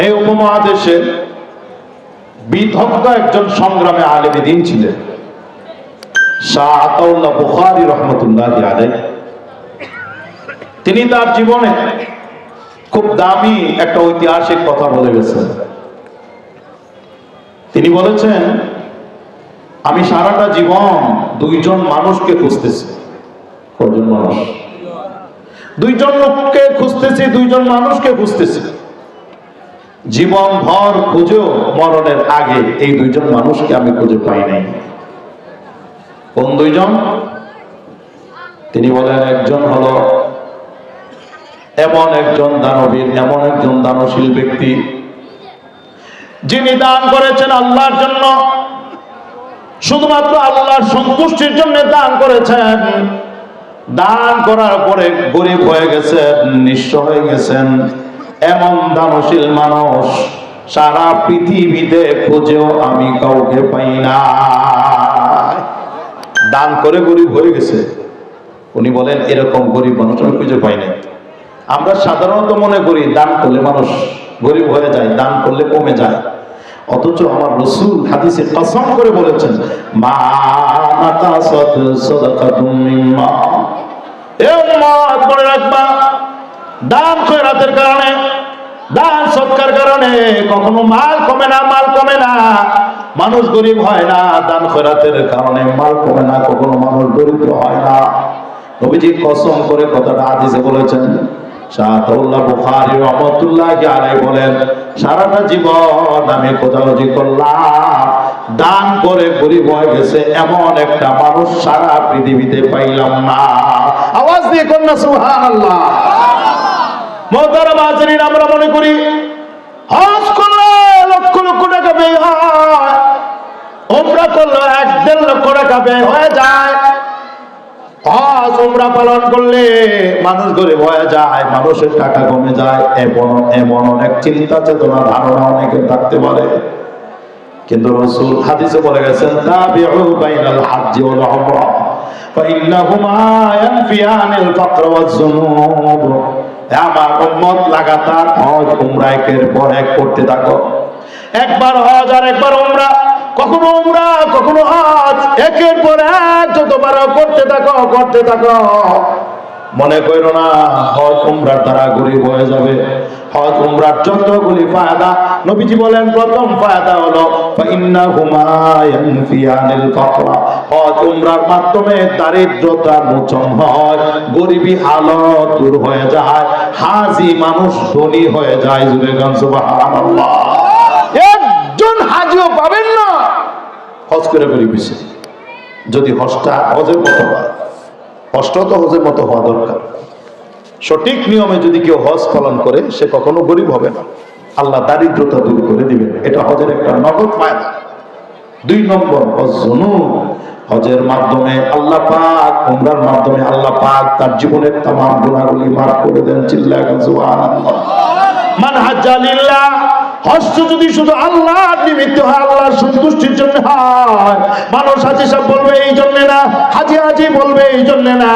এই উপমহাদেশে বিদগ্ধ একজন সংগ্রামী আলেম দ্বীন ছিলেন, শাহ আতাউল্লাহ বুখারী রহমতুল্লাহি আলাইহি। তিনি তার জীবনে খুব দামি একটা ঐতিহাসিক কথা বলে গেছেন। তিনি বলেছেন, আমি সারাটা জীবন দুইজন মানুষকে খুঁজতেছি। কয়জন মানুষ? দুইজন লোককে খুঁজতেছি, দুইজন মানুষকে খুঁজতেছি। জীবন ভর খুঁজেও মরণের আগে এই দুইজন মানুষকে আমি খুঁজে পাই নাই। কোন দুইজন? তিনি বলেন, একজন হলো এমন একজন দানবীর, এমন একজন দানশীল ব্যক্তি যিনি দান করেছেন আল্লাহর জন্য, শুধুমাত্র আল্লাহর সন্তুষ্টির জন্য দান করেছেন। দান করার পরে গরিব হয়ে গেছেন, নিঃস্ব হয়ে গেছেন। এমন দানশীল মানুষ সারা পৃথিবীতে খুঁজেও আমি কাউকে পাই না। দান করে গরিব হয়ে গেছে। উনি বলেন, এরকম গরিব মানুষ আমি খুঁজে পাই না। আমরা সাধারণত মনে করি দান করলে মানুষ গরিব হয়ে যায়, দান করলে কমে যায়। অথচ আমার রাসূল হাদিসে কসম করে বলেছেন, মা নাকাসাত সাদাকাতুম মিম্মা। এ উম্মত, মনে রাখবা, দান খয়রাতের কারণে, দান সৎকার কারণে কখনো মাল কমে না, মাল কমে না। মানুষ গরিব হয় না, দান খয়রাতের কারণে মাল কমে না, কখনো মানুষ দরিদ্র হয় না। নবীজি কসম করে কথাটা হাদিসে বলেছেন। শাহ আতাউল্লাহ বুখারী রহমাতুল্লাহি আলাইহি বলেন, সারাটা জীবন আমি খোঁজাখুঁজি করলাম, দান করে গরিব হয়ে গেছে এমন একটা মানুষ সারা পৃথিবীতে পাইলাম না। আওয়াজ দিয়ে কোন না সুবহানাল্লাহ। মুহতারাম হাজিরিন, আমরা মনে করি হজ করলে লক্ষ লক্ষ টাকা ব্যয় হয়, উমরা করলে 1-1.5 লক্ষ টাকা ব্যয় হয়ে যায়। হজ উমরা পালন করলে মানুষ গরিব হয়ে যায়, মানুষের টাকা কমে যায়। এমন অনেক চিন্তা চেতনা ধারণা অনেকের থাকতে পারে। কিন্তু রাসূল হাদিসে বলে গেছেন, তাবিউ বাইনাল হজ্জ ওয়াল উমরা ফাইন্নাহুমা ইয়ানফিয়ানিল ফাকর ওয়াজ যুনুব। আমার উম্মত লাগাতার হজ উমরা একের পর এক করতে থাকো। একবার হজ আর একবার উমরা, কখনো উমরা কখনো হজ, একের পর এক যতবার করতে থাকো, করতে থাকো। মনে করো না হজ উমরার দ্বারা গরিব হয়ে যাবে। হজ উমরার যতগুলি ফায়দা, নবীজি বলেন, প্রথম ফায়দা হলো ফাইন্নাহুমা ইয়ানফিয়ানিল ফাকর। হজ উমরার মাধ্যমে দারিদ্রতা মোচন হয়, গরিবী হালত দূর হয়ে যায়, হাজি মানুষ ধনী হয়ে যায়। জুড়ে গান সুবহানাল্লাহ। একজন হাজিও পাবেন না হজ করে গরিব হয়েছে। যদি হজটা হজের মতো হয়, হজটা তো হজের মতো হওয়া দরকার। সঠিক নিয়মে যদি কেউ হজ পালন করে, সে কখনো গরিব হবে না, আল্লাহ দারিদ্রতা দূর করে দিবেন। এটা হজের একটা নগদ ফায়দা। 2 নম্বর, হজের মাধ্যমে আল্লাহ পাক, উমরার মাধ্যমে আল্লাহ পাক তার জীবনের তামাম গুনাহগুলি মাফ করে দেন। চিল্লায় সুবহানাল্লাহ। মান হাজ্জা লিল্লাহ, হজ যদি শুধু আল্লাহর নিমিত্ত হয়, আল্লাহর সন্তুষ্টির জন্য হয়, মানুষ হাজি সাহেব বলবে এই জন্য না, হাজি হাজি বলবে এই জন্য না,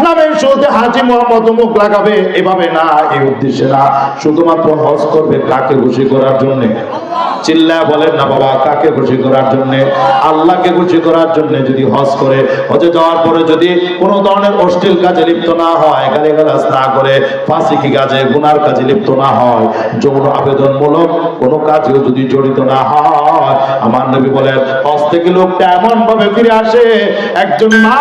নামের শুরুতে হাজি মোহাম্মদ মুখ লাগাবে, এভাবে না, এই উদ্দেশ্যে না। শুধুমাত্র হজ করবে কাকে খুশি করার জন্য? চিল্লায় বলেন না বাবা, কাকে খুশি করার জন্য? আল্লাহকে খুশি করার জন্য যদি হজ করে, হজে যাওয়ার পরে যদি কোনো ধরনের অশ্লীল কাজে লিপ্ত না হয়, গালিগালাজ না করে, ফাসিকি কাজে, গুনার কাজে লিপ্ত না হয়, যৌন আবেদনমূলক কোনো কাজেও যদি জড়িত না হয়, আমার নবী বলেন, হজ থেকে লোকটা এমন ভাবে ফিরে আসে, একজন মা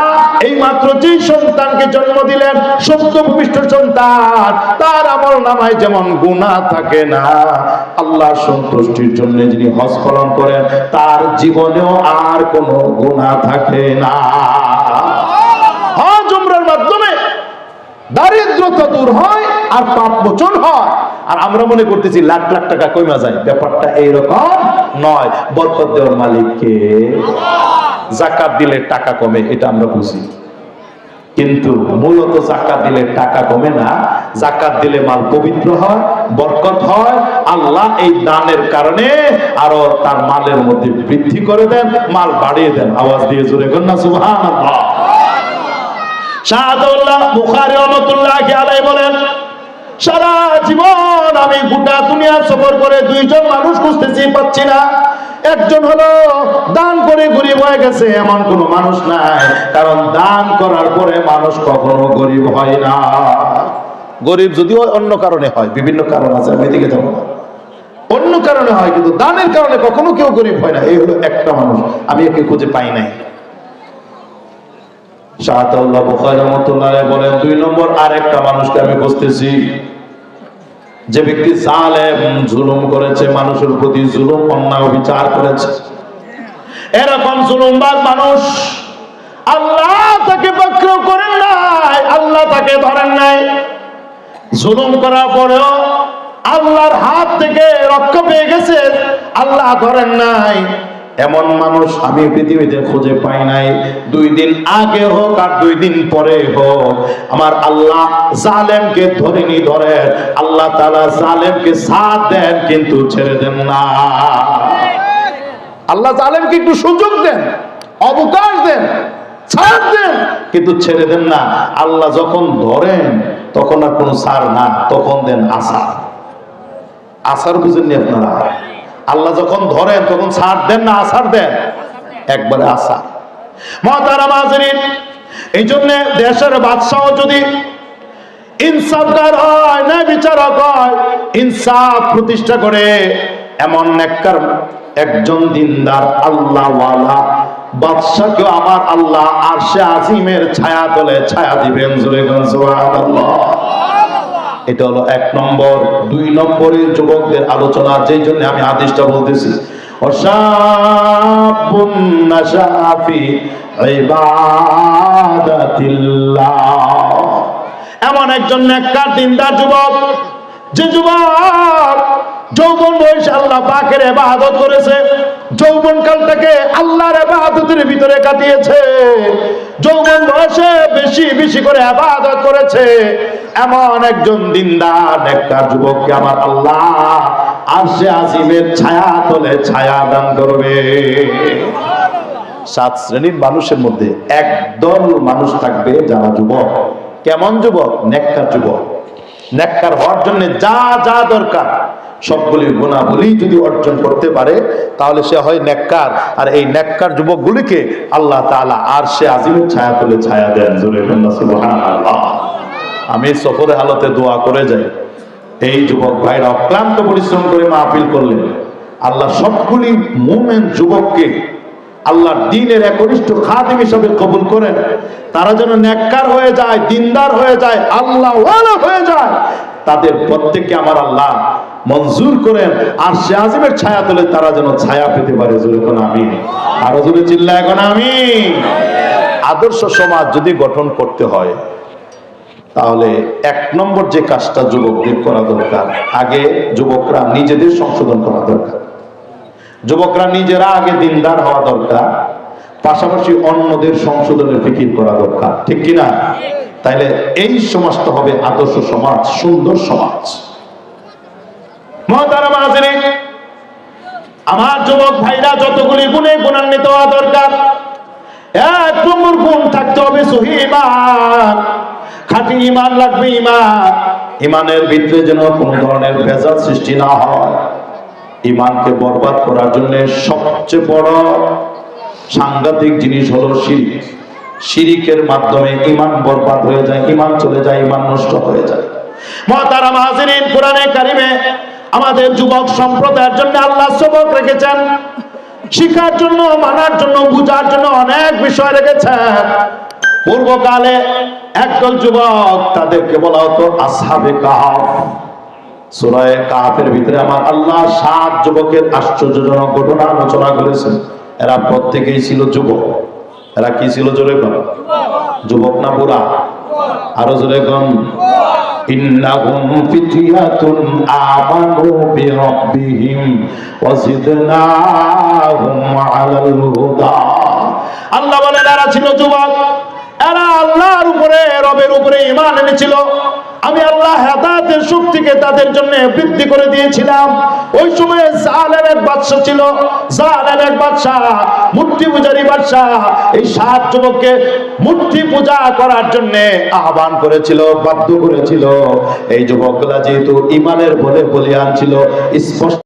এই মাত্র যে সন্তানকে জন্ম দিলেন, সত্য ভূমিষ্ঠ সন্তান, তার আমল নামায় যেমন গুনাহ থাকে না, আল্লাহর সন্তুষ্টির জন্য যিনি হজ পালন করেন, তার জীবনেও আর কোনো গুনাহ থাকে না। হজ উমরার মাধ্যমে দারিদ্রতা দূর হয় আর পাপ মোচন হয়। আর আমরা মনে করতেছি লাখ লাখ টাকা কমে যায়। ব্যাপারটা এইরকম নয়। বরকত দেওয়ার মালিক কে? যাকাত দিলে টাকা কমে, এটা আমরা বুঝি, কিন্তু মূলত যাকাত দিলে টাকা কমে না। যাকাত দিলে মাল পবিত্র হয়, বরকত হয়। আল্লাহ এই দানের কারণে আরো তার মালের মধ্যে বৃদ্ধি করে দেন, মাল বাড়িয়ে দেন। আওয়াজ দিয়ে জোরে কর না সুবহানাল্লাহ। শাহ আতাউল্লাহ বুখারী রাহমাতুল্লাহি আলাইহি বলেন, সারা জীবন আমি গোটা দুনিয়া সফর করে দুইজন মানুষ খুঁজতেছি, পাচ্ছি না। একজন হলো দান করে গরিব হয়ে গেছে, এমন কোন মানুষ নাই, কারণ দান করার পরে মানুষ কখনো গরিব হয় না। গরিব যদিও অন্য কারণে হয়, বিভিন্ন কারণ আছে, আমি এদিকে যাবো না, অন্য কারণে হয়, কিন্তু দানের কারণে কখনো কেউ গরিব হয় না। এই হলো একটা মানুষ, আমি একে খুঁজে পাই নাই। শাহতাউল্লাহ বুখারী রাহমাতুল্লাহ আলাইহি বলেন, 2 নম্বর আরেকটা মানুষকে আমি খুঁজতেছি, যে ব্যক্তি জালেম, জুলুম করেছে, মানুষের প্রতি জুলুম, অন্যায় বিচার করেছে। এরকম জুলুমবাজ মানুষ আল্লাহ তাকে পাকড়াও করেন নাই, আল্লাহ তাকে ধরেন নাই। জুলুম করার পরেও আল্লাহর হাত থেকে রক্ষা পেয়ে গেছে, আল্লাহ ধরেন নাই। এমন মানুষ আমি পৃথিবীতে খুঁজে পাই নাই। 2 দিন আগে হোক আর 2 দিন পরে হোক, আমার আল্লাহ জালেমকে ধরেনি ধরে, আল্লাহ তাআলা জালেমকে সাথ দেন কিন্তু ছেড়ে দেন না। আল্লাহ জালেমকে একটু সুযোগ দেন, অবকাশ দেন, ছাড় দেন, কিন্তু ছেড়ে দেন না। আল্লাহ যখন ধরেন তখন আর কোনো ছাড় না, তখন দেন আসার। আসার বুঝেননি আপনারা? আল্লাহ যখন ধরেন তখন ছাড় দেন না, আসার দেন, একবারে আসার। মুহতারাম হাজিরিন, এই জন্য দেশের বাদশাহ যদি ইনসাফদার হয়, ন্যায় বিচারক হয়, ইনসাফ প্রতিষ্ঠা করে, এমন নেককার একজন দিনদার আল্লাহওয়ালা বাদশাকেও আমার আল্লাহ আরশে আজিমের ছায়া তলে ছায়া দিবেন। জোরে বলুন সুবহানাল্লাহ। এটা হলো 1 নম্বর। 2 নম্বরের যুবকদের আলোচনা, যেই জন্য আমি হাদিসটা বলতেছি, ওয়াশাবুন নাশাফি ইবাদাতিল্লাহ। এমন একজন নেককার দিনদার যুবক, যে যুবক যৌবন বয়সে আল্লাহ পাকের ইবাদত করেছে, যৌবন কালটাকে আল্লাহর ইবাদতের ভিতরে কাটিয়েছে, যৌবন বয়সে বেশি বেশি করে ইবাদত করেছে, এমন একজন দিনদার নেককার যুবককে আমার আল্লাহ আরশে আজিমের ছায়া তলে ছায়া দান করবে। 7 শ্রেণীর মানুষের মধ্যে একদল মানুষ থাকবে যারা যুবক। কেমন যুবক? নেককার যুবক। নেককার হওয়ার জন্য যা যা দরকার সবগুলি গুণাবলী যদি অর্জন করতে পারে, তাহলে সে হয় নেককার। আর এই নেককার যুবকগুলিকে আল্লাহ তাআলা আরশে আজিমের ছায়া তলে ছায়া দেন। জোরে বলুন সুবহানাল্লাহ। আমি সফরে হালতে দোয়া করে যাই, এই যুবক ভাইরা অক্লান্ত পরিশ্রম করে মাহফিল করলেন, আল্লাহ সবগুলি মুমিন যুবককে আল্লাহর দ্বীনের একনিষ্ঠ খাদিম হিসেবে কবুল করেন। তারা যেন নেককার হয়ে যায়, দিনদার হয়ে যায়, আল্লাহওয়ালা হয়ে যায়। তাদের প্রত্যেককে আমার আল্লাহ মঞ্জুর করেন আরশে আজিমের ছায়া তলে তারা যেন ছায়া পেতে পারে। জোরে কোন আমিন। আরো জোরে চিল্লায় কোন আমিন। আদর্শ সমাজ যদি গঠন করতে হয়, তাহলে 1 নম্বর যে কাজটা যুবকদের করা দরকার, আগে যুবকরা নিজেদের সংশোধন করা দরকার। যুবকরা নিজেরা আগে দিনদার হওয়া দরকার, পাশাপাশি অন্যদের সংশোধনের ফিকির করা দরকার। ঠিক কিনা? তাইলে এই সমাজটা হবে আদর্শ সমাজ, সুন্দর সমাজ। মুহতারাম হাজিরিন, আমার যুবক ভাইরা যতগুলি গুণে গুণান্বিত হওয়া দরকার, 1 নম্বর গুণ থাকতে হবে সহিহ ঈমান। খাঁটি ঈমান লাগবে। ঈমানের ভিতরে যেন কোনো ধরনের ভেজাল সৃষ্টি না হয়। ঈমানকে বরবাদ করার জন্য সবচেয়ে বড় সাংঘাতিক জিনিস হলো শিরক। শিরকের মাধ্যমে ঈমান বরবাদ হয়ে যায়, ঈমান চলে যায়, ঈমান নষ্ট হয়ে যায়। মুহতারাম হাজিরিন, কোরআনে কারিমে আমাদের যুবক সম্প্রদায়ের জন্য আল্লাহ সবক রেখেছেন, শিখার জন্য, মানার জন্য, বুঝার জন্য অনেক বিষয় রেখেছেন। পূর্বকালে একদল যুবক, তাদেরকে বলা হতো আসহাবে কাহফ। সূরা কাহফের ভিতরে আমার আল্লাহ 7 যুবকের আশ্চর্যজনক ঘটনা আলোচনা করেছেন। এরা প্রত্যেকেই ছিল যুবক। এরা কি ছিল? জোরে কোন যুবক না বুড়া? আরো জোরে কোন। ইন্নাহুম ফিতয়াতুন আমানু বিরাব্বিহিম ওয়াজিদনাহুম আলাল হুদা। আল্লাহ বলে এরা ছিল যুবক, এরা আল্লাহর উপরে, রবের উপরে ঈমান এনেছিল। আমি আল্লাহ হেদায়েতের শক্তিকে তাদের জন্য বৃদ্ধি করে দিয়েছিলাম। ওই সময়ে জালেম এক বাদশা ছিল, জালেম এক বাদশা, মূর্তি পূজারী বাদশা। এই 7 যুবককে মূর্তি পূজা করার জন্য আহ্বান করেছিল, বাধ্য করেছিল। এই যুবকগুলা যেহেতু ইমানের বলে বলিয়ান ছিল, স্পষ্ট